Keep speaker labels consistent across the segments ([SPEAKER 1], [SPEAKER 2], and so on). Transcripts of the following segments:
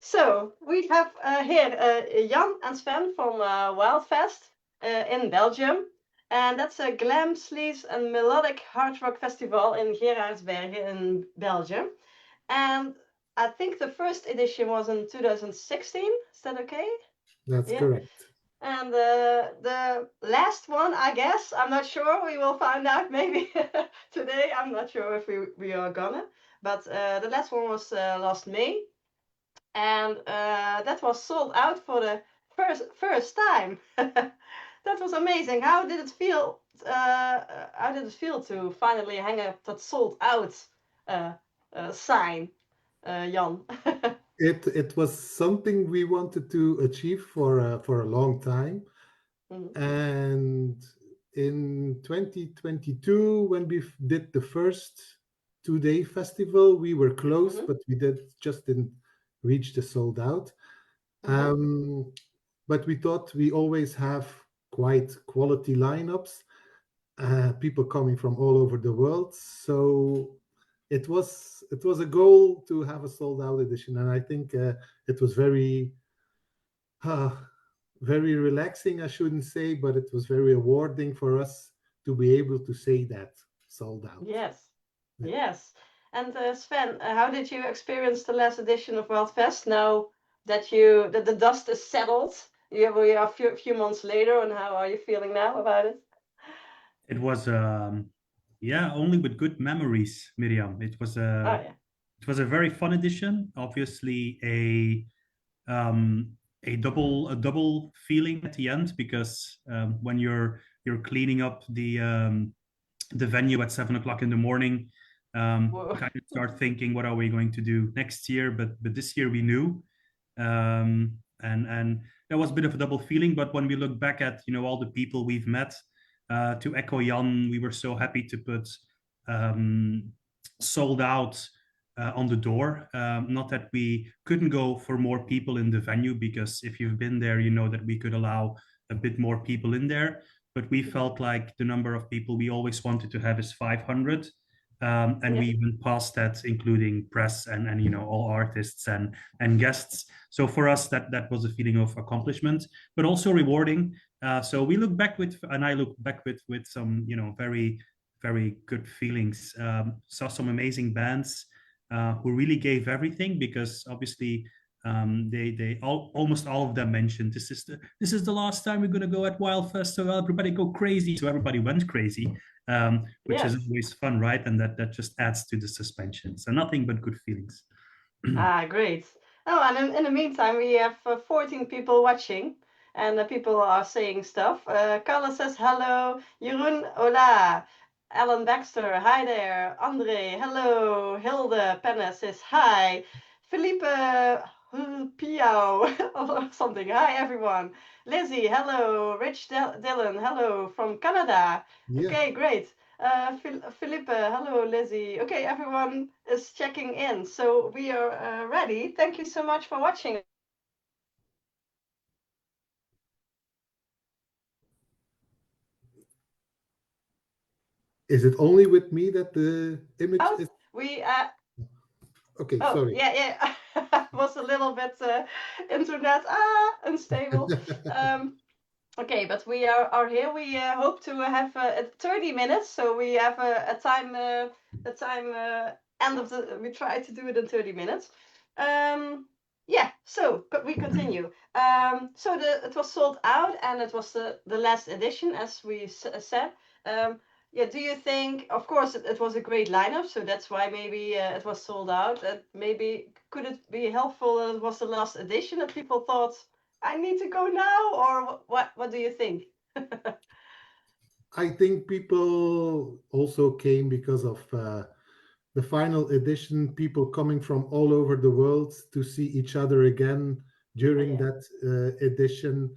[SPEAKER 1] So we have here Jan and Sven from Wildfest in Belgium. And that's a glam, sleaze and melodic hard rock festival in Geraardsbergen in Belgium. And I think the first edition was in 2016. Is that okay?
[SPEAKER 2] That's
[SPEAKER 1] Yeah.
[SPEAKER 2] correct.
[SPEAKER 1] And the last one, I guess, I'm not sure. We will find out maybe today. I'm not sure if we are gonna. But the last one was last May, and that was sold out for the first time. That was amazing. How did it feel? How did it feel to finally hang up that sold out uh, sign, Jan?
[SPEAKER 2] It was something we wanted to achieve for a long time.
[SPEAKER 1] Mhm,
[SPEAKER 2] And in 2022, when we did the first 2-day festival, we were close,
[SPEAKER 1] mhm,
[SPEAKER 2] but we didn't reach the sold out.
[SPEAKER 1] mhm.
[SPEAKER 2] But we thought we always have quite quality lineups, people coming from all over the world. So it was a goal to have a sold out edition, and I think it was uh, very relaxing. I shouldn't say, but it was very rewarding for us to be able to say that sold out.
[SPEAKER 1] Yes,
[SPEAKER 2] Yeah.
[SPEAKER 1] yes. And Sven, how did you experience the last edition of Wildfest now that the dust is settled? We are a few months later, and how are you feeling now about it?
[SPEAKER 3] It was yeah, only with good memories, Miriam.
[SPEAKER 1] Oh yeah.
[SPEAKER 3] It was a very fun edition. Obviously, a double feeling at the end because when you're cleaning up the venue at 7 o'clock in the morning,
[SPEAKER 1] Whoa.
[SPEAKER 3] kind of start thinking, what are we going to do next year? But this year we knew, and that was a bit of a double feeling. But when we look back at all the people we've met, to echo Jan, we were so happy to put um, sold out on the door. Not that we couldn't go for more people in the venue, because if you've been there, you know that we could allow a bit more people in there. But we
[SPEAKER 1] Mhm.
[SPEAKER 3] felt like the number of people we always wanted to have is 500. And
[SPEAKER 1] Yeah.
[SPEAKER 3] we went past that, including press and all artists and guests. So for us, that was a feeling of accomplishment, but also rewarding. So we look back with, and I look back with some very very good feelings. Saw some amazing bands who really gave everything, because obviously almost all of them mentioned this is the last time we're going to go at Wildfest, so everybody go crazy. So everybody went crazy, which is
[SPEAKER 1] Yes.
[SPEAKER 3] always fun, right? And that just adds to the suspension. So nothing but good feelings.
[SPEAKER 1] Ah, great. Oh, and in the meantime, we have 14 people watching, and people are saying stuff. Carla says hello. Jeroen, hola. Alan Baxter, hi there. Andre, hello. Hilde Penne says hi. Felipe Piao or something. Hi, everyone. Lizzie, hello. Rich Dylan, hello from Canada.
[SPEAKER 2] Yeah.
[SPEAKER 1] Okay, great. Felipe, hello, Lizzie. Okay, everyone is checking in, so we are ready. Thank you so much for watching.
[SPEAKER 2] Is it only with me that the image
[SPEAKER 1] Out.
[SPEAKER 2] is
[SPEAKER 1] We
[SPEAKER 2] okay?
[SPEAKER 1] Oh
[SPEAKER 2] Sorry.
[SPEAKER 1] yeah, yeah. Was a little bit internet unstable. Um, okay, but we are here. We hope to have 30 minutes, so we have a time end of the. We try to do it in 30 minutes. Yeah, so we continue. So it was sold out, and it was the last edition, as we said. Yeah, do you think? Of course, it was a great lineup, so that's why maybe it was sold out. And maybe could it be helpful that it was the last edition that people thought I need to go now, or what do you think?
[SPEAKER 2] I think people also came because of the final edition, people coming from all over the world to see each other again
[SPEAKER 1] Oh
[SPEAKER 2] during
[SPEAKER 1] yeah,
[SPEAKER 2] that edition.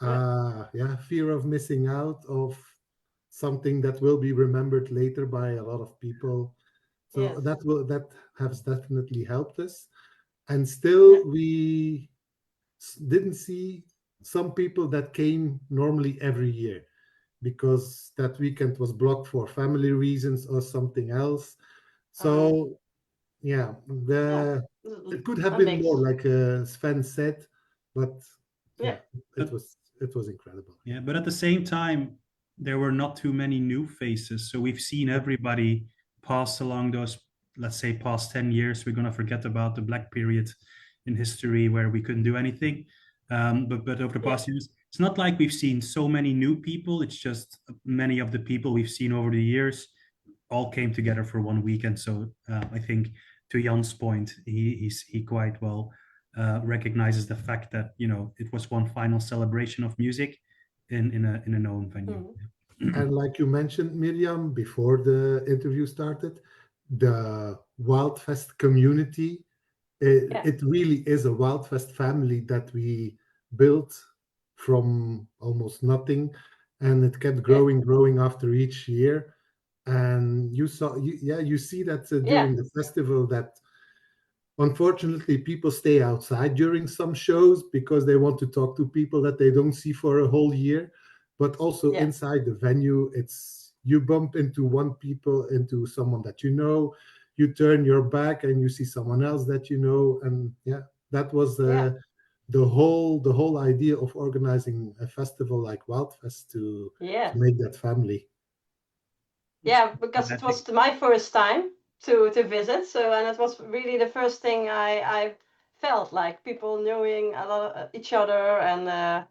[SPEAKER 1] yeah,
[SPEAKER 2] Yeah, fear of missing out of something that will be remembered later by a lot of people. So
[SPEAKER 1] yes,
[SPEAKER 2] that has definitely helped us. And
[SPEAKER 1] yeah,
[SPEAKER 2] still, we didn't see some people that came normally every year because that weekend was blocked for family reasons or something else.
[SPEAKER 1] yeah,
[SPEAKER 2] So yeah, it could have
[SPEAKER 1] A
[SPEAKER 2] been
[SPEAKER 1] mix.
[SPEAKER 2] more, like Sven said, but
[SPEAKER 1] Yeah.
[SPEAKER 2] it was incredible.
[SPEAKER 3] Yeah, but at the same time, there were not too many new faces. So we've seen everybody pass along those, let's say, past 10 years. We're going to forget about the black period in history where we couldn't do anything. But over the past years, it's not like we've seen so many new people. It's just many of the people we've seen over the years all came together for one weekend. So I think, to Jan's point, he quite well recognizes the fact that it was one final celebration of music in a known venue.
[SPEAKER 2] And like you mentioned, Miriam, before the interview started, the Wildfest community, it really is a Wildfest family that we built from almost nothing, and it kept growing after each year. And you see that during the festival, that unfortunately people stay outside during some shows because they want to talk to people that they don't see for a whole year. But also inside the venue, it's you bump into someone that you turn your back and you see someone else that and that was the whole idea of organizing a festival like Wildfest, to make that family.
[SPEAKER 1] Yeah, because it was my first time to visit, and it was really the first thing I felt, like people knowing a lot of each other, and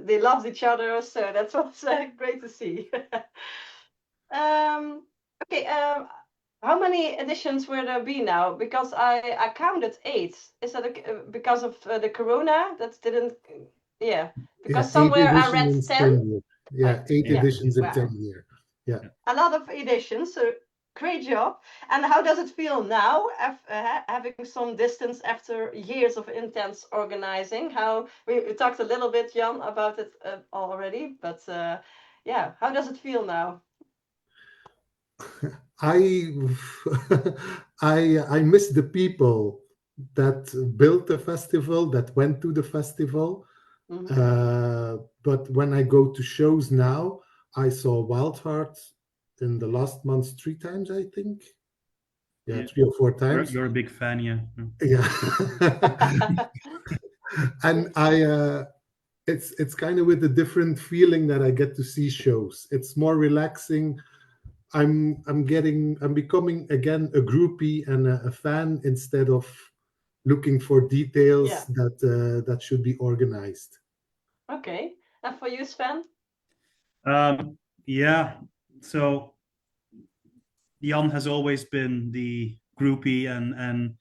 [SPEAKER 1] they loved each other, so that was great to see. Okay, how many editions will there be now? Because I counted 8. Is that because of the corona that didn't? Because somewhere I read 10.
[SPEAKER 2] 8 editions in 10 years. Yeah,
[SPEAKER 1] a lot of editions. So great job. And how does it feel now, having some distance after years of intense organizing? How we talked a little bit, Jan, about it already, but how does it feel now?
[SPEAKER 2] I I miss the people that built the festival, that went to the festival. But when I go to shows now, I saw Wildheart in the last months 3 times, I think. 3 or 4 times.
[SPEAKER 3] You're a big fan, yeah.
[SPEAKER 2] Yeah. And it's kind of with a different feeling that I get to see shows. It's more relaxing. I'm becoming again a groupie and a fan, instead of looking for details that should be organized.
[SPEAKER 1] Okay. And for you, Sven?
[SPEAKER 3] So Jan has always been the groupie, and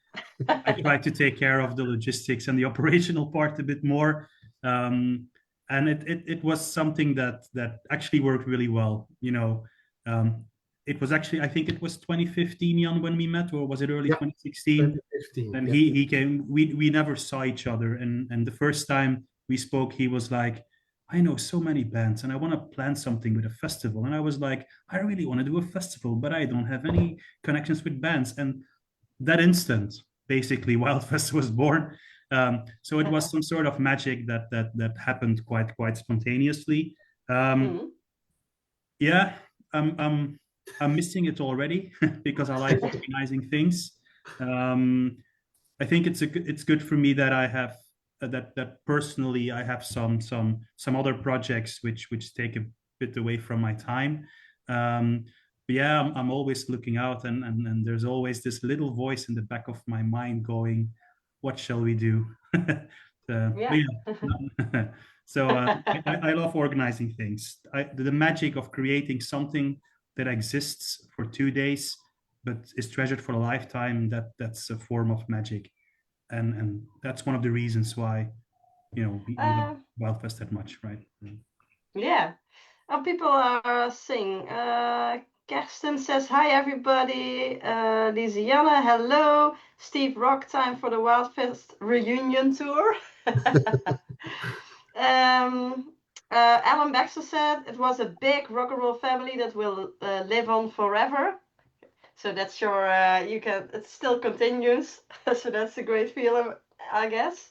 [SPEAKER 3] I try to take care of the logistics and the operational part a bit more. And it was something that actually worked really well. It was actually, I think it was 2015, Jan, when we met, or was it early 2016?
[SPEAKER 2] 2015.
[SPEAKER 3] And he came. We never saw each other, and the first time we spoke, he was like, I know so many bands and I want to plan something with a festival. And I was like, I really want to do a festival, but I don't have any connections with bands. And that instant, basically, Wildfest was born. So it was some sort of magic that happened quite spontaneously. Yeah, I'm missing it already because I like organizing things. I think it's good for me that I have that personally I have some other projects which take a bit away from my time. But yeah, I'm always looking out, and there's always this little voice in the back of my mind going, "What shall we do?" So I love organizing things. The magic of creating something that exists for 2 days but is treasured for a lifetime, that's a form of magic, and that's one of the reasons why we love Wildfest that much, right?
[SPEAKER 1] Yeah. People are saying, Kersten says, hi everybody. Lisiana, hello. Steve Rock, time for the Wildfest reunion tour. Alan Baxter said, it was a big rock and roll family that will live on forever. So that's your, it still continues. So that's a great feeling, I guess.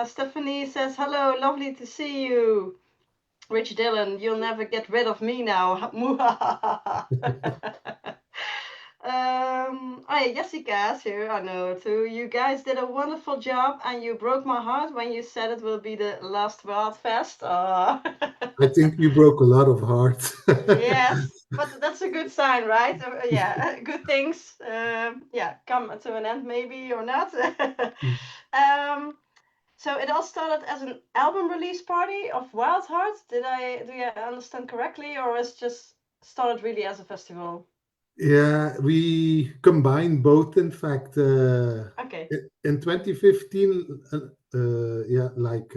[SPEAKER 1] Stephanie says, hello, lovely to see you. Rich Dillon, you'll never get rid of me now. Jessica's here. I know too. You guys did a wonderful job, and you broke my heart when you said it will be the last Wildfest. Oh.
[SPEAKER 2] I think you broke a lot of hearts.
[SPEAKER 1] Yes, but that's a good sign, right? Good things, come to an end, maybe or not. So it all started as an album release party of Wildheart. Do you understand correctly, or is just started really as a festival?
[SPEAKER 2] Yeah, we combined both. In fact,
[SPEAKER 1] Okay.
[SPEAKER 2] in 2015, like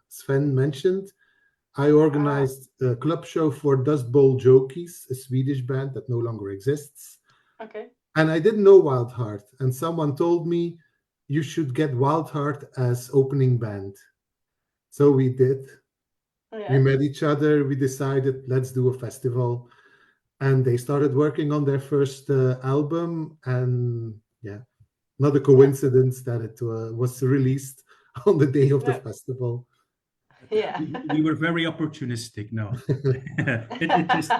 [SPEAKER 2] Sven mentioned, I organized a club show for Dust Bowl Jokies, a Swedish band that no longer exists.
[SPEAKER 1] Okay.
[SPEAKER 2] And I didn't know Wildheart, and someone told me you should get Wildheart as opening band. So we did. We
[SPEAKER 1] Yeah.
[SPEAKER 2] met each other. We decided let's do a festival, and they started working on their first album. And yeah, not a coincidence that it was released on the day of the
[SPEAKER 1] No.
[SPEAKER 2] festival.
[SPEAKER 1] Yeah.
[SPEAKER 3] We were very opportunistic. No, it just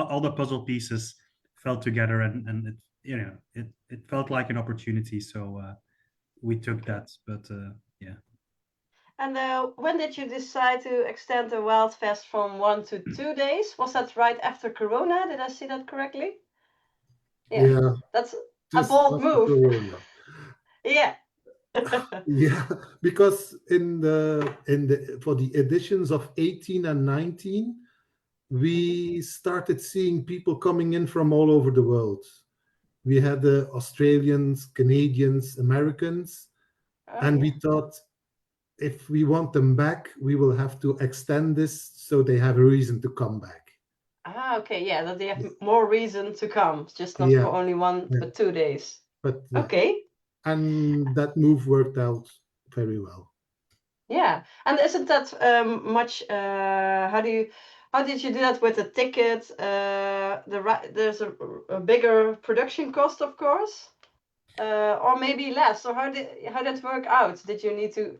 [SPEAKER 3] all the puzzle pieces fell together, and it felt like an opportunity. So we took that. But yeah.
[SPEAKER 1] And when did you decide to extend the Wildfest from 1 to 2 days? Was that right after Corona? Did I see that correctly?
[SPEAKER 2] Yeah,
[SPEAKER 1] That's a
[SPEAKER 2] just
[SPEAKER 1] bold
[SPEAKER 2] after
[SPEAKER 1] move.
[SPEAKER 2] Corona.
[SPEAKER 1] Yeah.
[SPEAKER 2] Yeah, because in the for the editions of 18 and 19, we started seeing people coming in from all over the world. We had the Australians, Canadians, Americans, and we thought if we want them back, we will have to extend this so they have a reason to come back.
[SPEAKER 1] Okay, yeah, that they have more reason to come, just not
[SPEAKER 2] Yeah,
[SPEAKER 1] for only 1 but 2 days.
[SPEAKER 2] but
[SPEAKER 1] Okay.
[SPEAKER 2] and that move worked out very well.
[SPEAKER 1] Yeah, and isn't that much? How did you do that with the ticket? There's a bigger production cost, of course, or maybe less. Or how did it work out? Did you need to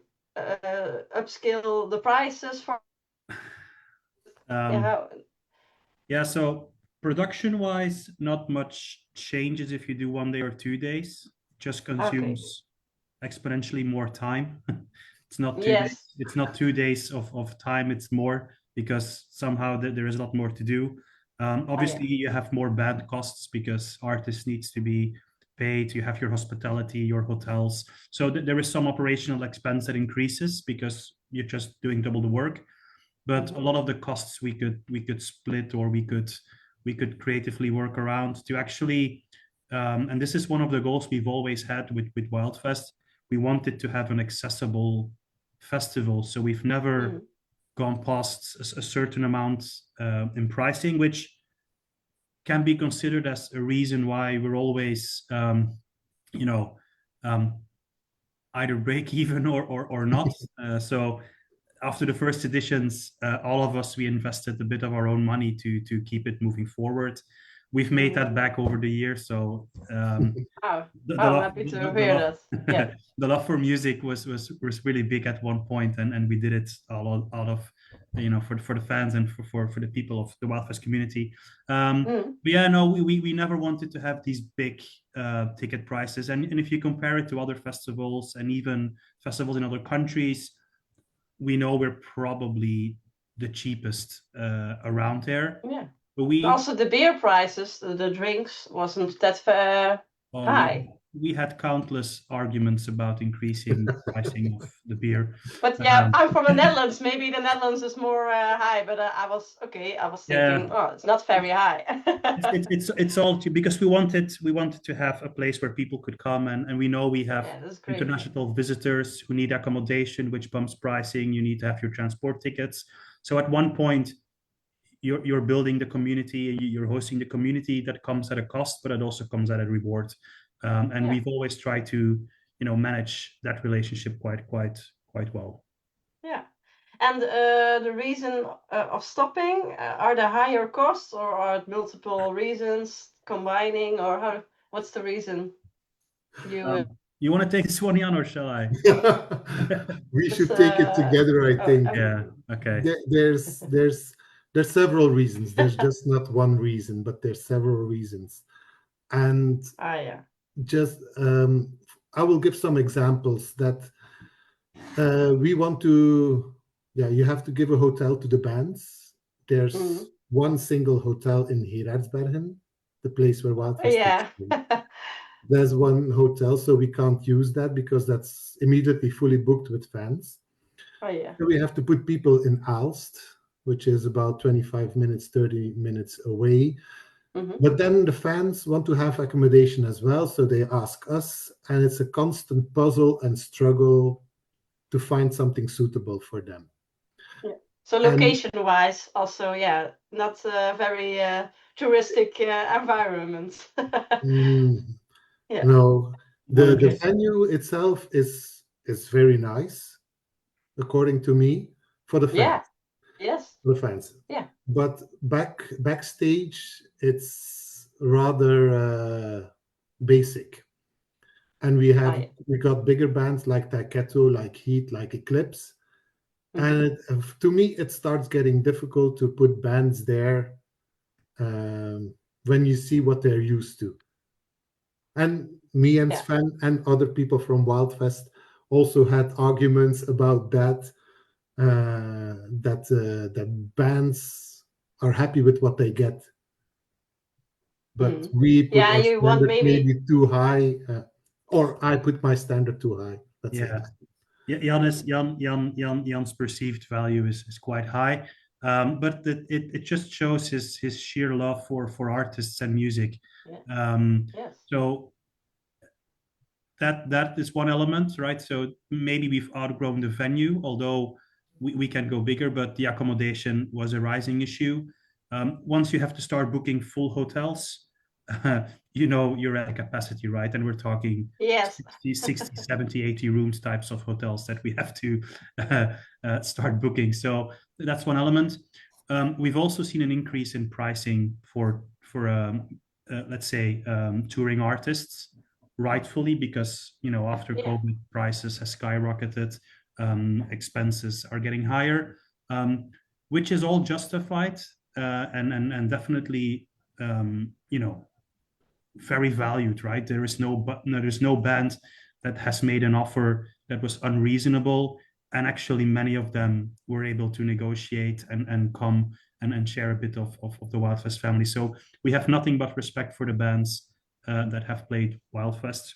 [SPEAKER 1] upscale the prices for?
[SPEAKER 3] Yeah, so production-wise, not much changes if you do 1 day or 2 days. It just consumes exponentially more time. It's not 2 days. It's not 2 days of time. It's more because somehow there is a lot more to do. Obviously, you have more band costs because artists needs to be paid. You have your hospitality, your hotels. So there is some operational expense that increases because you're just doing double the work. But a lot of the costs we could split, or we could creatively work around to actually. And this is one of the goals we've always had with Wildfest. We wanted to have an accessible festival, so we've never gone past a certain amount in pricing, which can be considered as a reason why we're always, either break even or not. So after the first editions, all of us, we invested a bit of our own money to keep it moving forward. We've made that back over the years. So
[SPEAKER 1] I'm happy to hear that. Yeah.
[SPEAKER 3] The love for music was really big at one point, and we did it all out of for the fans and for the people of the Wildfest community. But yeah, no, we never wanted to have these big ticket prices, and if you compare it to other festivals and even festivals in other countries, we know we're probably the cheapest around there.
[SPEAKER 1] Yeah.
[SPEAKER 3] But
[SPEAKER 1] also the beer prices, the drinks wasn't that high.
[SPEAKER 3] We had countless arguments about increasing the pricing of the beer.
[SPEAKER 1] But yeah, I'm from the Netherlands. Maybe the Netherlands is more high, but I was thinking, it's not very high.
[SPEAKER 3] it's all because we wanted to have a place where people could come, and we know we have international visitors who need accommodation, which bumps pricing. You need to have your transport tickets. So at one point, you're building the community, you're hosting the community. That comes at a cost, but it also comes at a reward. And we've always tried to manage that relationship quite well.
[SPEAKER 1] Yeah. And the reason of stopping, are there higher costs, or are multiple reasons combining, or what's the reason?
[SPEAKER 2] You
[SPEAKER 3] want to take this one, Jan, or shall I?
[SPEAKER 2] We should take it together, I think.
[SPEAKER 3] Yeah. Okay.
[SPEAKER 2] There's several reasons. There's just not one reason, but there's several reasons. And just I will give some examples that we want to. Yeah, you have to give a hotel to the bands. There's one single hotel in Geraardsbergen, the place where Wildfest takes place. There's one hotel, so we can't use that because that's immediately fully booked with fans. So we have to put people in Aalst, which is about 25 minutes, 30 minutes away. But then the fans want to have accommodation as well, so they ask us, and it's a constant puzzle and struggle to find something suitable for them.
[SPEAKER 1] So location-wise, also, not a very touristic environment.
[SPEAKER 2] No, the venue itself is very nice, according to me, for the fans.
[SPEAKER 1] Yes.
[SPEAKER 2] For the fans.
[SPEAKER 1] Yeah.
[SPEAKER 2] But backstage, it's rather basic. And we got bigger bands like Taiketo, like Heat, like Eclipse. And to me, it starts getting difficult to put bands there when you see what they're used to. And me and Sven and other people from Wildfest also had arguments about that. That bands are happy with what they get, but we put our standard maybe too high, or I put my standard too high. Let's say that.
[SPEAKER 3] Jan's perceived value is quite high, but it just shows his sheer love for artists and music. So that is one element, right? So maybe we've outgrown the venue, although we can go bigger, but the accommodation was a rising issue. Once you have to start booking full hotels, you're at capacity, right? And we're talking 60, 70, 80 rooms types of hotels that we have to start booking. So that's one element. We've also seen an increase in pricing for let's say, touring artists, rightfully, because, after COVID, prices has skyrocketed. Expenses are getting higher, which is all justified and definitely very valued, right? There's no band that has made an offer that was unreasonable, and actually many of them were able to negotiate and come and share a bit of the Wildfest family. So we have nothing but respect for the bands that have played Wildfest,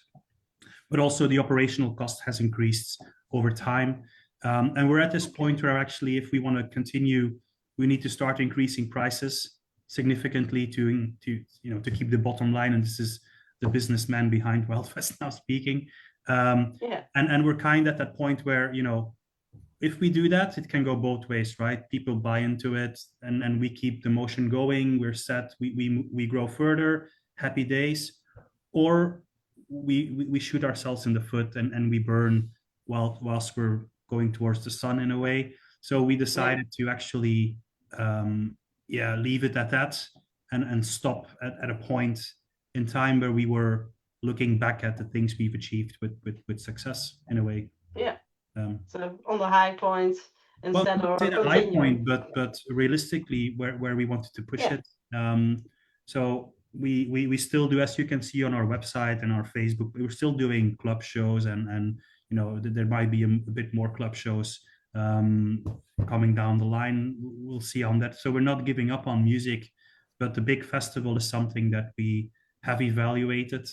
[SPEAKER 3] but also the operational cost has increased over time. And we're at this point where actually, if we want to continue, we need to start increasing prices significantly to keep the bottom line. And this is the businessman behind Wildfest now speaking. And we're kind of at that point where, if we do that, it can go both ways, right? People buy into it and we keep the motion going. We're set. We grow further, happy days, or we shoot ourselves in the foot and we burn whilst we're going towards the sun in a way. So we decided to actually leave it at that and stop at a point in time where we were looking back at the things we've achieved with success in a way.
[SPEAKER 1] So on the high point instead of
[SPEAKER 3] the high point, but realistically where we wanted to push it. So we still do, as you can see on our website and our Facebook, we're still doing club shows and there might be a bit more club shows coming down the line. We'll see on that. So we're not giving up on music, but the big festival is something that we have evaluated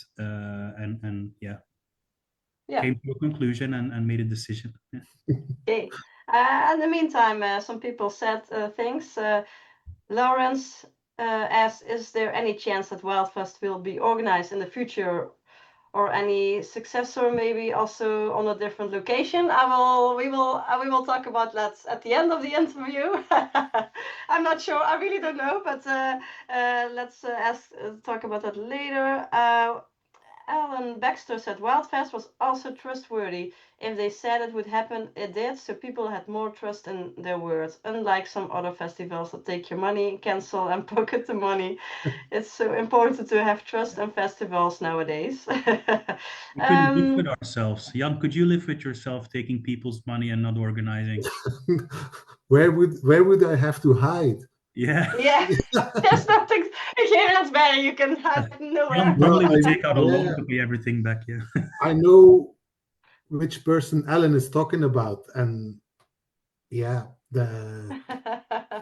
[SPEAKER 3] came to a conclusion and made a decision.
[SPEAKER 1] Okay. In the meantime, some people said things. Lawrence asked, is there any chance that Wildfest will be organized in the future, or any successor maybe also on a different location? We will talk about that at the end of the interview. I'm not sure. I really don't know, but let's talk about that later. Alan Baxter said Wildfest was also trustworthy. If they said it would happen, it did, so people had more trust in their words. Unlike some other festivals that take your money, cancel and pocket the money. It's so important to have trust in festivals nowadays.
[SPEAKER 3] We couldn't live with ourselves. Jan, could you live with yourself taking people's money and not organizing?
[SPEAKER 2] Where would I have to hide?
[SPEAKER 3] Yeah.
[SPEAKER 1] Yeah, there's nothing. Geraardsbergen, you can hide nowhere.
[SPEAKER 3] Normally we
[SPEAKER 2] I
[SPEAKER 3] take out a loan
[SPEAKER 2] yeah,
[SPEAKER 3] to pay everything back. Yeah.
[SPEAKER 2] I know which person Alan is talking about, and yeah,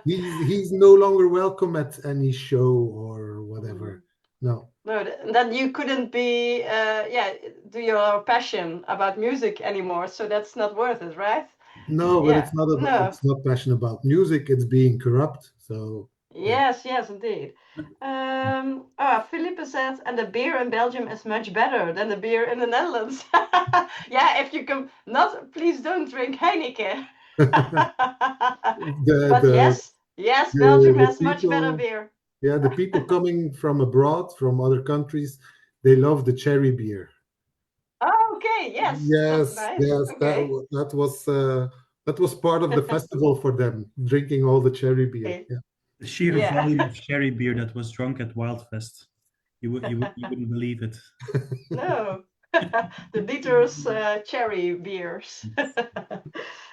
[SPEAKER 2] he's no longer welcome at any show or whatever. No,
[SPEAKER 1] No, then you couldn't be, do your passion about music anymore. So that's not worth it, right?
[SPEAKER 2] no, but
[SPEAKER 1] Yeah,
[SPEAKER 2] it's not
[SPEAKER 1] no.
[SPEAKER 2] it's not passion about music. It's being corrupt. So yeah.
[SPEAKER 1] Yes, yes, indeed. Philippe said, and the beer in Belgium is much better than the beer in the Netherlands. Yeah, if you can not, please don't drink Heineken.
[SPEAKER 2] the
[SPEAKER 1] But
[SPEAKER 2] the
[SPEAKER 1] yes, Belgium
[SPEAKER 2] the
[SPEAKER 1] has much better
[SPEAKER 2] people,
[SPEAKER 1] beer.
[SPEAKER 2] yeah, the people coming from abroad, from other countries, they love the cherry beer.
[SPEAKER 1] Oh, okay, yes, that's
[SPEAKER 2] Yes,
[SPEAKER 1] nice.
[SPEAKER 2] yes,
[SPEAKER 1] Okay,
[SPEAKER 2] that was part of the festival for them, drinking all the cherry beer.
[SPEAKER 1] okay,
[SPEAKER 2] Yeah.
[SPEAKER 3] The sheer
[SPEAKER 1] yeah.
[SPEAKER 3] volume of cherry beer that was drunk at Wildfest. You wouldn't believe it.
[SPEAKER 1] No, the liters cherry beers.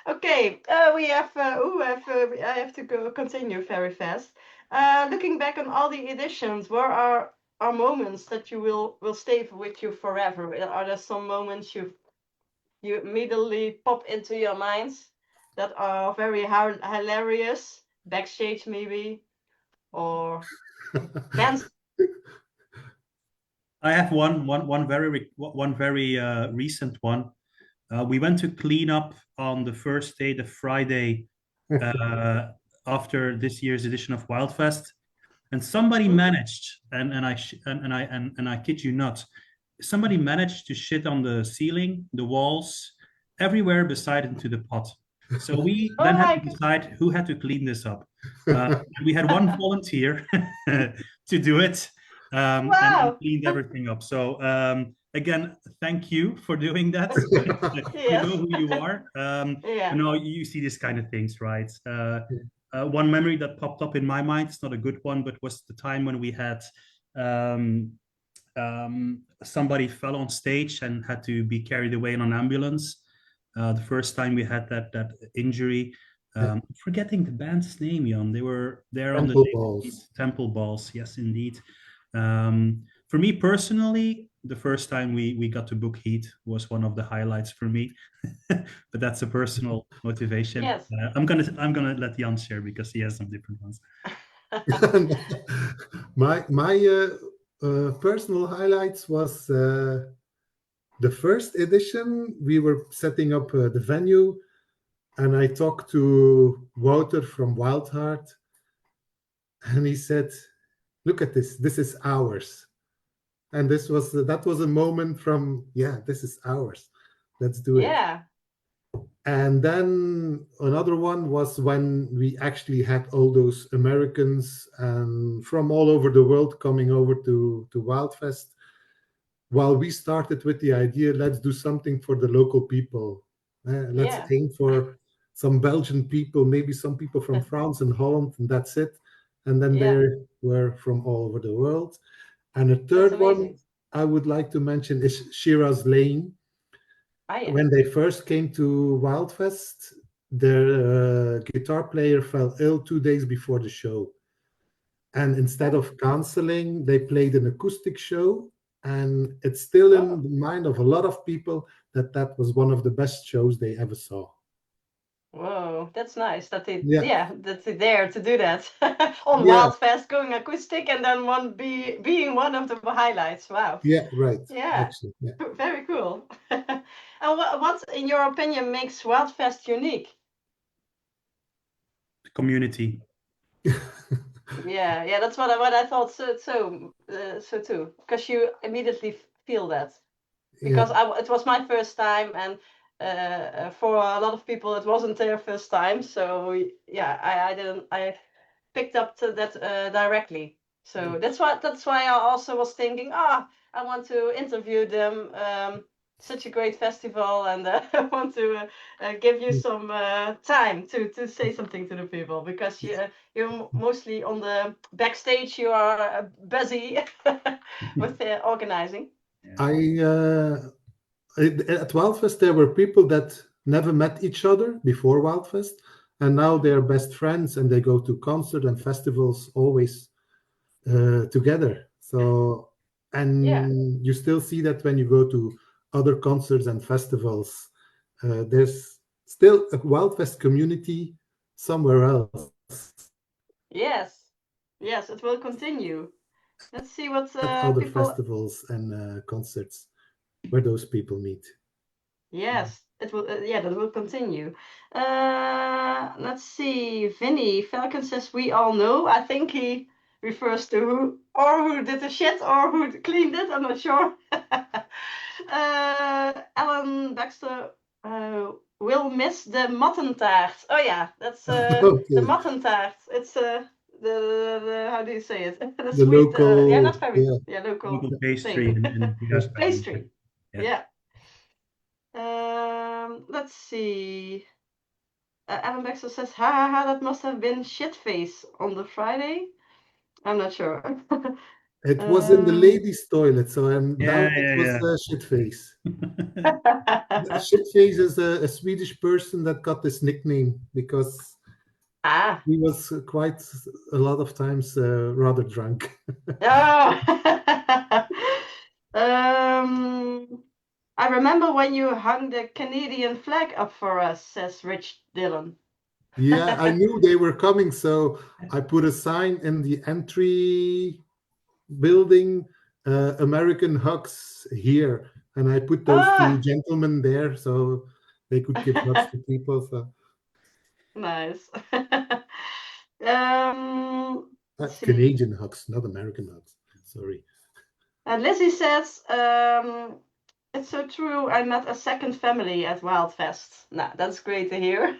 [SPEAKER 1] Okay, we have. I have to go continue very fast. Looking back on all the editions, where are moments that you will stay with you forever? Are there some moments you immediately pop into your minds that are very hilarious, backstage maybe, or bands?
[SPEAKER 3] I have one very recent one. We went to clean up on the first day, the Friday after this year's edition of Wildfest, and somebody managed, and I kid you not, somebody managed to shit on the ceiling, the walls, everywhere beside into the pot. So we
[SPEAKER 1] Oh
[SPEAKER 3] then had
[SPEAKER 1] my
[SPEAKER 3] to
[SPEAKER 1] god!
[SPEAKER 3] decide who had to clean this up. We had one volunteer to do it, and
[SPEAKER 1] Wow!
[SPEAKER 3] cleaned everything up. So again, thank you for doing that. You
[SPEAKER 1] Yes.
[SPEAKER 3] know who you are.
[SPEAKER 1] Yeah.
[SPEAKER 3] You see these kind of things, right? One memory that popped up in my mind, it's not a good one, but was the time when we had um, somebody fell on stage and had to be carried away in an ambulance. The first time we had that injury.
[SPEAKER 2] Yeah.
[SPEAKER 3] Forgetting the band's name, Jan. They were there on the
[SPEAKER 2] Temple balls.
[SPEAKER 3] Temple Balls. Yes, indeed. For me personally, the first time we got to book Heat was one of the highlights for me. But that's a personal motivation.
[SPEAKER 1] Yes.
[SPEAKER 3] I'm gonna let Jan share because he has some different ones.
[SPEAKER 2] My personal highlights was the first edition. We were setting up the venue, and I talked to Wouter from Wildheart, and he said, "Look at this. This is ours." And that was a moment from, yeah, this is ours. Let's do it.
[SPEAKER 1] Yeah.
[SPEAKER 2] And then another one was when we actually had all those Americans and from all over the world coming over to Wildfest. While we started with the idea, let's do something for the local people. Let's
[SPEAKER 1] Yeah.
[SPEAKER 2] aim for some Belgian people, maybe some people from France and Holland, and that's it. And then
[SPEAKER 1] Yeah.
[SPEAKER 2] they were from all over the world. And a
[SPEAKER 1] That's
[SPEAKER 2] third one
[SPEAKER 1] amazing.
[SPEAKER 2] I would like to mention is Shiraz Lane.
[SPEAKER 1] Ah, yeah.
[SPEAKER 2] When they first came to Wildfest, their guitar player fell ill 2 days before the show. And instead
[SPEAKER 1] Oh.
[SPEAKER 2] of canceling, they played an acoustic show. And it's still in
[SPEAKER 1] Oh.
[SPEAKER 2] the mind of a lot of people that that was one of the best shows they ever saw.
[SPEAKER 1] Whoa, that's nice that
[SPEAKER 2] Yeah,
[SPEAKER 1] that they dare to do that on
[SPEAKER 2] yeah,
[SPEAKER 1] Wildfest, going acoustic, and then being one of the highlights. Wow.
[SPEAKER 2] yeah, right.
[SPEAKER 1] Yeah.
[SPEAKER 2] Actually, yeah.
[SPEAKER 1] Very cool. And what, in your opinion, makes Wildfest unique?
[SPEAKER 3] The community.
[SPEAKER 1] Yeah, yeah, that's what I thought. So too, because you immediately feel that. Because
[SPEAKER 2] Yeah.
[SPEAKER 1] it was my first time, and for a lot of people it wasn't their first time. So yeah, I didn't I picked up to that directly. So that's why I also was thinking, I want to interview them. Such a great festival, and I want to give you some time to say something to the people, because you're mostly on the backstage. You are busy with organizing.
[SPEAKER 2] At Wildfest, there were people that never met each other before Wildfest. and now they're best friends, and they go to concert and festivals always together. So, and you still see that when you go to other concerts and festivals, there's still a Wildfest community somewhere else.
[SPEAKER 1] Yes, yes, it will continue. Let's see what
[SPEAKER 2] At other
[SPEAKER 1] people.
[SPEAKER 2] festivals and concerts where those people meet.
[SPEAKER 1] Yes, it will. Yeah, that will continue. Let's see. Vinny Falcon says we all know. I think he refers to who did the shit or who cleaned it. I'm not sure. Alan Baxter will miss the mattentaart. Oh yeah, that's
[SPEAKER 2] Okay.
[SPEAKER 1] the mattentaart. It's the how do you say it? The
[SPEAKER 2] The
[SPEAKER 1] sweet.
[SPEAKER 2] local,
[SPEAKER 1] Yeah, not very.
[SPEAKER 2] yeah.
[SPEAKER 1] Yeah, local
[SPEAKER 3] Local pastry
[SPEAKER 1] thing.
[SPEAKER 3] in Geraardsbergen.
[SPEAKER 1] Pastry.
[SPEAKER 3] Yeah.
[SPEAKER 1] Let's see. Alan Baxter says, ha ha ha, that must have been shitface on the Friday. I'm not sure.
[SPEAKER 2] It was in the ladies' toilet, so I doubt it was
[SPEAKER 3] Yeah.
[SPEAKER 2] Shitface. Shitface is a Swedish person that got this nickname because he was quite a lot of times rather drunk.
[SPEAKER 1] I remember when you hung the Canadian flag up for us, says Rich Dillon.
[SPEAKER 2] Yeah, I knew they were coming, so I put a sign in the entry building, American hugs here, and I put those two gentlemen there so they could give hugs to people. So.
[SPEAKER 1] Nice.
[SPEAKER 2] Canadian hugs, not American hugs. Sorry.
[SPEAKER 1] And Lizzie says, it's so true. I met a second family at Wildfest. Nah, that's great to hear.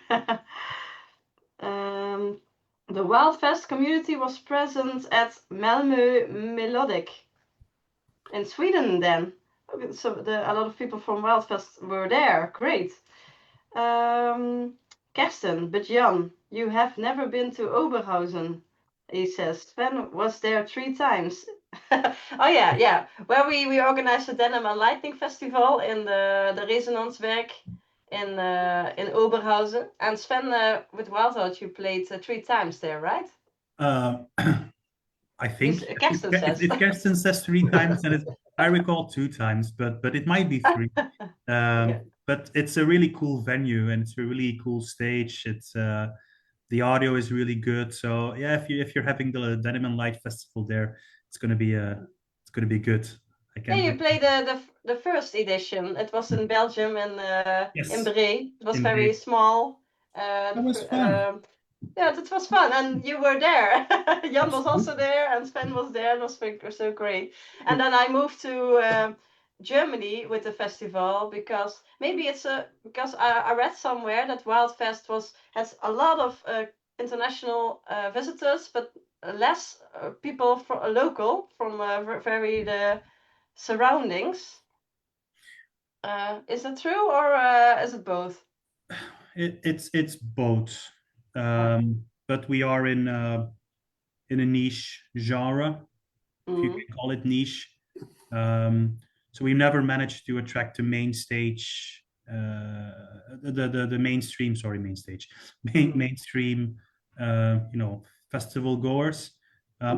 [SPEAKER 1] The Wildfest community was present at Malmö Melodic in Sweden then. So a lot of people from Wildfest were there. Great. Kersten, but Jan, you have never been to Oberhausen, he says. Sven was there 3 times. Oh yeah. Where we organized the Denim Lightning Festival in the Resonancewerk in Oberhausen. And Sven, with Wildheart, you played 3 times there, right?
[SPEAKER 3] I think
[SPEAKER 1] Kersten says.
[SPEAKER 3] If Kersten says 3 times, and I recall 2 times, but it might be 3.
[SPEAKER 1] Okay.
[SPEAKER 3] But it's a really cool venue and it's a really cool stage. It's the audio is really good. So yeah, if you're having the Denim and Light Festival there, it's gonna be good.
[SPEAKER 1] You played the first edition. It was in Belgium and in Bree. It was very small.
[SPEAKER 3] That was fun.
[SPEAKER 1] Yeah, that was fun, and you were there. Jan was also there, and Sven was there. It was so great. And then I moved to Germany with the festival because maybe it's because I read somewhere that Wildfest has a lot of international visitors, but less people local from very the surroundings. Is that true, or is it both?
[SPEAKER 3] It's both, but we are in a niche genre, if you can call it niche. So we never managed to attract the main stage, the mainstream. Sorry, main stage, mainstream. Festival goers.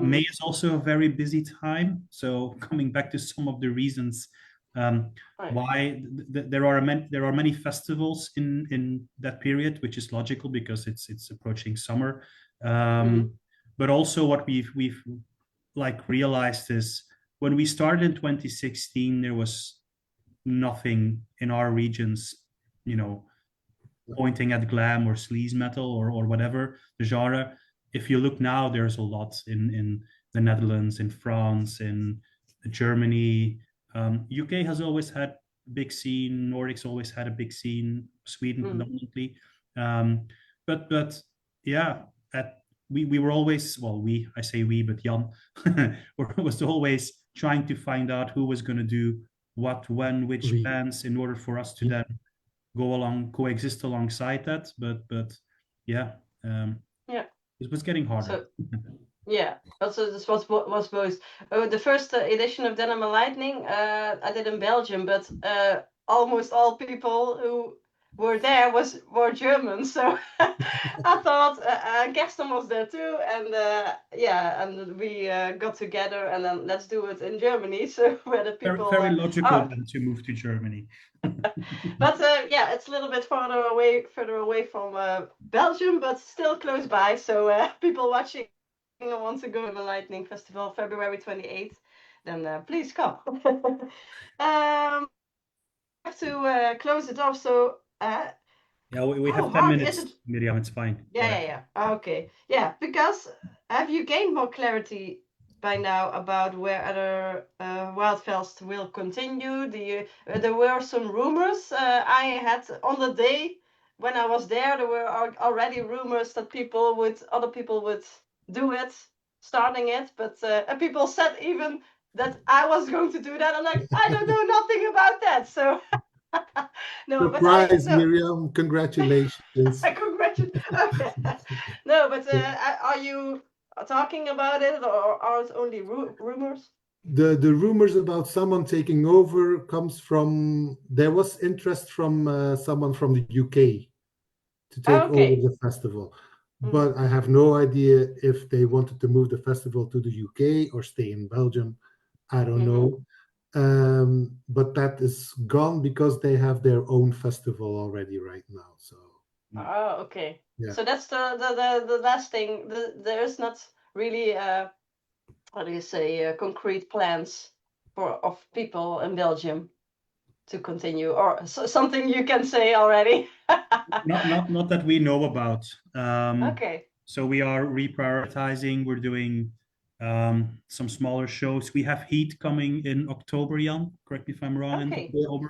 [SPEAKER 3] May is also a very busy time. So coming back to some of the reasons why there are many festivals in that period, which is logical because it's approaching summer. But also what we've realized is when we started in 2016, there was nothing in our regions, pointing at glam or sleaze metal or whatever the genre. If you look now, there's a lot in the Netherlands, in France, in Germany. UK has always had a big scene. Nordics always had a big scene. Sweden predominantly. But yeah, we were always, I say we, but Jan was always trying to find out who was going to do what, when, which bands in order for us to then coexist alongside that. But yeah, it was getting harder.
[SPEAKER 1] Also this was both. The first edition of Denim Lightning I did in Belgium, but almost all people who were there were German, so I thought Gaston was there too, and and we got together and then let's do it in Germany, so where the
[SPEAKER 3] Very,
[SPEAKER 1] people
[SPEAKER 3] very logical
[SPEAKER 1] are.
[SPEAKER 3] then to move to Germany.
[SPEAKER 1] But yeah, it's a little bit further away from Belgium, but still close by. So people watching want to go to the Lightning Festival February 28th, then please come. I have to close it off. So
[SPEAKER 3] Yeah, we have 10
[SPEAKER 1] Mark,
[SPEAKER 3] minutes,
[SPEAKER 1] is it?
[SPEAKER 3] Miriam. It's fine.
[SPEAKER 1] Yeah. Okay. Yeah, because have you gained more clarity by now about where other Wildfest will continue? There were some rumors I had on the day when I was there. There were already rumors that other people would do it, starting it, but people said even that I was going to do that. I'm like, I don't know nothing about that. So no, but
[SPEAKER 2] Surprise, Miriam! Congratulations.
[SPEAKER 1] Congratulations. Okay. No, but are you talking about it, or are it only rumors?
[SPEAKER 2] The rumors about someone taking over comes from there was interest from someone from the UK to take over
[SPEAKER 1] Okay.
[SPEAKER 2] the festival, but I have no idea if they wanted to move the festival to the UK or stay in Belgium. I don't know. But that is gone because they have their own festival already right now. So
[SPEAKER 1] Oh, okay.
[SPEAKER 2] yeah.
[SPEAKER 1] So that's the last thing. There is not really how do you say concrete plans of people in Belgium to continue, or something you can say already.
[SPEAKER 3] Not that we know about.
[SPEAKER 1] Okay.
[SPEAKER 3] So we are reprioritizing. We're doing some smaller shows. We have Heat coming in October, Jan. Correct me if I'm wrong. In
[SPEAKER 1] Okay.
[SPEAKER 3] October,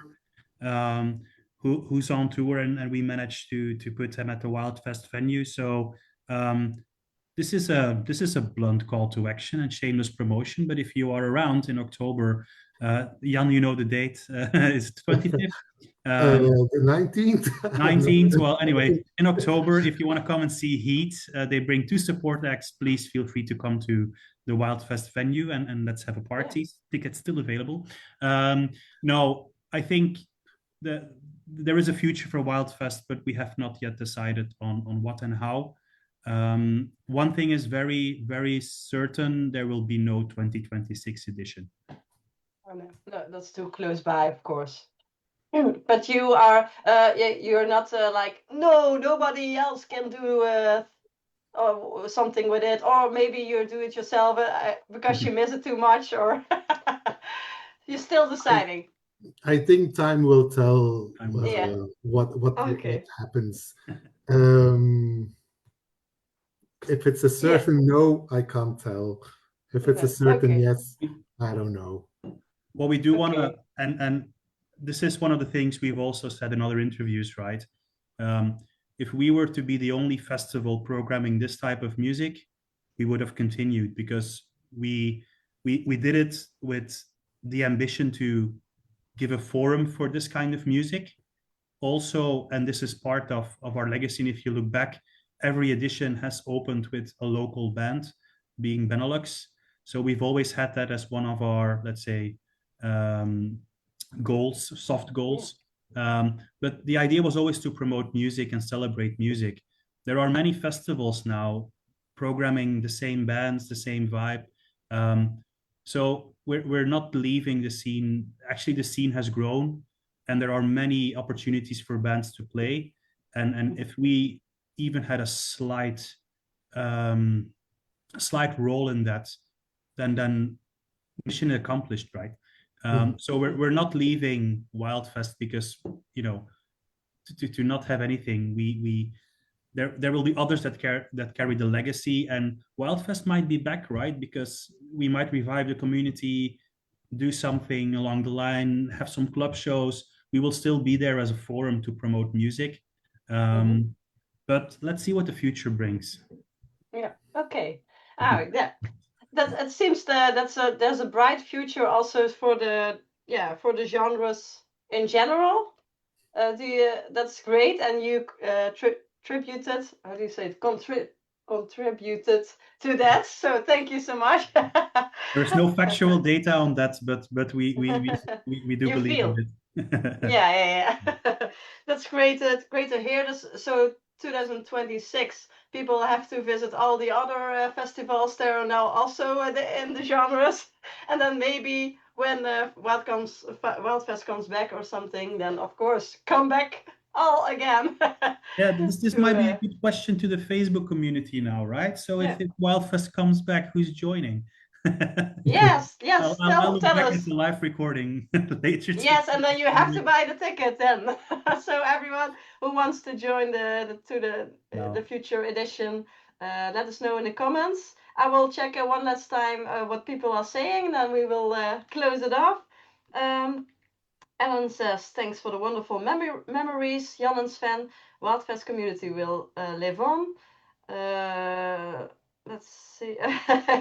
[SPEAKER 3] who's on tour, and we managed to put him at the Wildfest venue. So this is a blunt call to action and shameless promotion. But if you are around in October, Jan, you know the date. It's 25th.
[SPEAKER 2] The 19th.
[SPEAKER 3] 19th. Well, anyway, in October, if you want to come and see Heat, they bring 2 support acts. Please feel free to come to the Wildfest venue and let's have a party. Yeah. Tickets still available. No, I think there is a future for Wildfest, but we have not yet decided on what and how. One thing is very, very certain: there will be no 2026 edition.
[SPEAKER 1] Oh, no, that's too close by, of course. But you are, you're not like, no, nobody else can do something with it, or maybe you do it yourself because you miss it too much, or you're still deciding.
[SPEAKER 2] I think time will tell what happens. If it's a certain no, I can't tell. If it's a certain yes, I don't know.
[SPEAKER 3] Well, we do want to, and this is one of the things we've also said in other interviews, right? If we were to be the only festival programming this type of music, we would have continued, because we did it with the ambition to give a forum for this kind of music. Also, and this is part of our legacy, and if you look back, every edition has opened with a local band, being Benelux. So we've always had that as one of our, let's say, goals, soft goals. But the idea was always to promote music and celebrate music. There are many festivals now programming the same bands, the same vibe. So we're not leaving the scene. Actually, the scene has grown, and there are many opportunities for bands to play. And if we even had a slight role in that, then mission accomplished, right? So we're not leaving Wildfest because, you know, to not have anything. There will be others that carry the legacy, and Wildfest might be back, right? Because we might revive the community, do something along the line, have some club shows. We will still be there as a forum to promote music. But let's see what the future brings.
[SPEAKER 1] Yeah. Okay. Yeah. It seems that there's a bright future also for the genres in general. That's great, and you contributed. How do you say it? Contributed to that. So thank you so much.
[SPEAKER 3] There's no factual data on that, but we do believe in it.
[SPEAKER 1] Yeah. That's great. Great to hear this. So 2026, people have to visit all the other festivals. There are now also in the genres, and then maybe when Wildfest comes back or something, then of course come back all again.
[SPEAKER 3] Yeah, this
[SPEAKER 1] to
[SPEAKER 3] might be a good question to the Facebook community now, right? So
[SPEAKER 1] yeah.
[SPEAKER 3] if Wildfest comes back, who's joining?
[SPEAKER 1] Yes,
[SPEAKER 3] I'll,
[SPEAKER 1] yes.
[SPEAKER 3] I'll, I'll look
[SPEAKER 1] Tell
[SPEAKER 3] back at
[SPEAKER 1] us.
[SPEAKER 3] the live recording later
[SPEAKER 1] Yes, and then you have to
[SPEAKER 3] today.
[SPEAKER 1] buy the ticket then. So everyone who wants to join the
[SPEAKER 3] No.
[SPEAKER 1] future edition, let us know in the comments. I will check one last time what people are saying, then we will close it off. Ellen says, thanks for the wonderful memories, Jan and Sven. Wildfest community will live on. Let's see.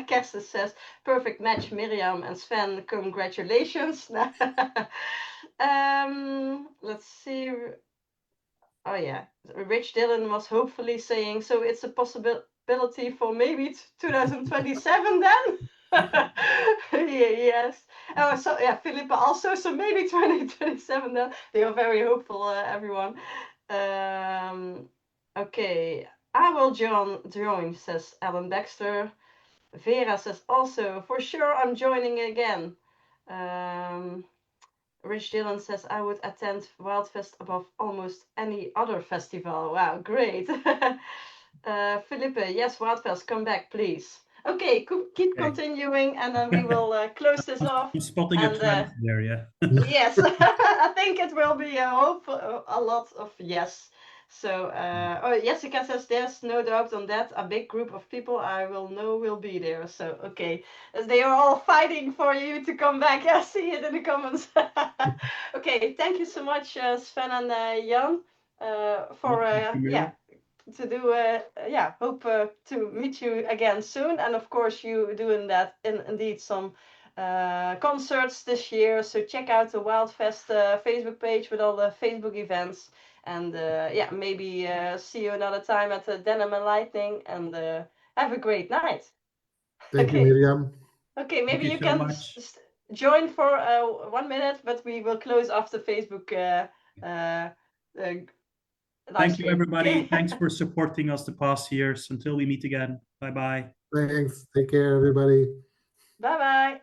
[SPEAKER 1] Kerstin says, perfect match, Miriam and Sven. Congratulations. Let's see. Oh yeah, Rich Dillon was hopefully saying, so it's a possibility for maybe 2027 then. Yes. Oh, so yeah, Philippa also, so maybe 2027 then. They are very hopeful, everyone. Okay, I will join, says Alan Baxter. Vera says also, for sure I'm joining again. Rich Dillon says, I would attend Wildfest above almost any other festival. Wow, great. Philippe, yes, Wildfest, come back, please. Okay, keep continuing, and then we will close this off.
[SPEAKER 3] I'm spotting a
[SPEAKER 1] And
[SPEAKER 3] trend there, yeah.
[SPEAKER 1] yes, I think it will be a lot of yes. So, Jessica says there's no doubt on that. A big group of people I will know will be there. So, okay, as they are all fighting for you to come back. I see it in the comments. Okay, thank you so much, Sven and Jan, for yeah, to do hope to meet you again soon, and of course you doing that indeed some concerts this year, so check out the Wildfest Facebook page with all the Facebook events, and yeah, maybe see you another time at the Denim Lightning, and have a great night.
[SPEAKER 2] Thank you,
[SPEAKER 1] Okay,
[SPEAKER 2] Miriam.
[SPEAKER 1] okay, maybe
[SPEAKER 3] Thank
[SPEAKER 1] you
[SPEAKER 3] you so
[SPEAKER 1] can
[SPEAKER 3] much.
[SPEAKER 1] join for 1 minute, but we will close after Facebook live
[SPEAKER 3] Thank you,
[SPEAKER 1] stream.
[SPEAKER 3] everybody.
[SPEAKER 1] Okay.
[SPEAKER 3] Thanks for supporting us the past years. Until we meet again. Bye-bye.
[SPEAKER 2] Thanks. Take care, everybody.
[SPEAKER 1] Bye bye.